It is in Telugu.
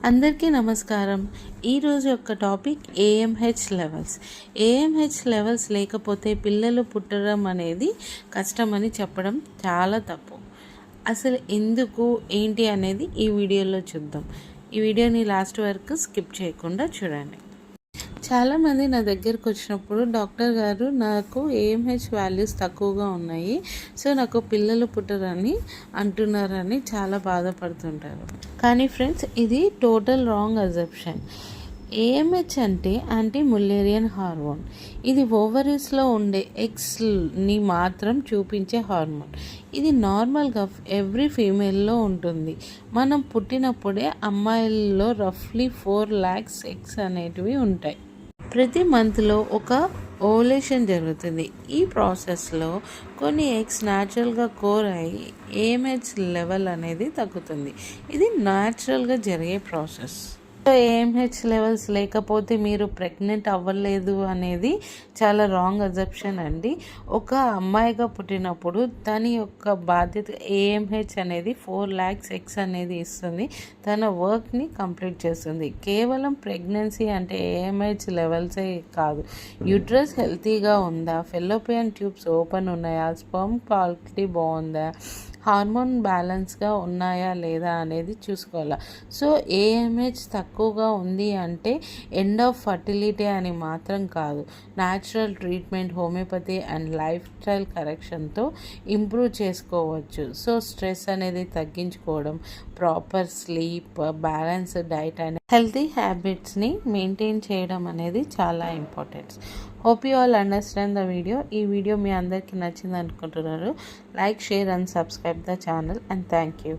అందరికీ నమస్కారం. ఈరోజు యొక్క topic AMH levels. AMH levels లేకపోతే పిల్లలు పుట్టడం అనేది కష్టమని చెప్పడం చాలా తప్పు. అసలు ఎందుకు ఏంటి అనేది ఈ వీడియోలో చూద్దాం. ఈ వీడియోని లాస్ట్ వరకు స్కిప్ చేయకుండా చూడండి. చాలామంది నా దగ్గరకు వచ్చినప్పుడు డాక్టర్ గారు నాకు ఏఎంహెచ్ వాల్యూస్ తక్కువగా ఉన్నాయి, సో నాకు పిల్లలు పుట్టరని అంటున్నారని చాలా బాధపడుతుంటారు. కానీ ఫ్రెండ్స్, ఇది టోటల్ రాంగ్ అజంప్షన్. ఏఎంహెచ్ అంటే యాంటీ ముల్లేరియన్ హార్మోన్. ఇది ఓవరీస్లో ఉండే ఎగ్స్ని మాత్రం చూపించే హార్మోన్. ఇది నార్మల్గా ఎవ్రీ ఫీమేల్లో ఉంటుంది. మనం పుట్టినప్పుడే అమ్మాయిల్లో రఫ్లీ 4 lakhs ఎగ్స్ అనేటివి ఉంటాయి. ప్రతి మంత్లో ఒక ఓవులేషన్ జరుగుతుంది. ఈ ప్రాసెస్లో కొన్ని ఎగ్స్ న్యాచురల్గా కోర్ అయ్యి ఏఎంహెచ్ లెవెల్ అనేది తగ్గుతుంది. ఇది న్యాచురల్గా జరిగే ప్రాసెస్. ఏఎంహెచ్ లెవెల్స్ లేకపోతే మీరు ప్రెగ్నెంట్ అవ్వలేదు అనేది చాలా రాంగ్ అజంప్షన్ అండి. ఒక అమ్మాయిగా పుట్టినప్పుడు తన యొక్క బాధ్యత ఏఎంహెచ్ అనేది 4 lakhs ఎగ్స్ అనేది ఇస్తుంది. తన వర్క్ని కంప్లీట్ చేస్తుంది. కేవలం ప్రెగ్నెన్సీ అంటే ఏఎంహెచ్ లెవెల్సే కాదు. యూట్రస్ హెల్తీగా ఉందా, ఫెలోపియన్ ట్యూబ్స్ ఓపెన్ ఉన్నాయా, స్పర్మ్ క్వాలిటీ బాగుందా, హార్మోన్ బ్యాలెన్స్గా ఉన్నాయా లేదా అనేది చూసుకోవాలి. సో ఏఎంహెచ్ తక్కువగా ఉంది అంటే ఎండ్ ఆఫ్ ఫర్టిలిటీ అని మాత్రం కాదు. Natural treatment, homeopathy and lifestyle కరెక్షన్తో ఇంప్రూవ్ చేసుకోవచ్చు. సో స్ట్రెస్ అనేది తగ్గించుకోవడం, proper sleep, balance diet and healthy హ్యాబిట్స్ని మెయింటైన్ చేయడం అనేది చాలా important. Hope you all understand the video. ఈ వీడియో మీ అందరికీ నచ్చింది అనుకుంటున్నారు. Like, share and subscribe the channel and thank you.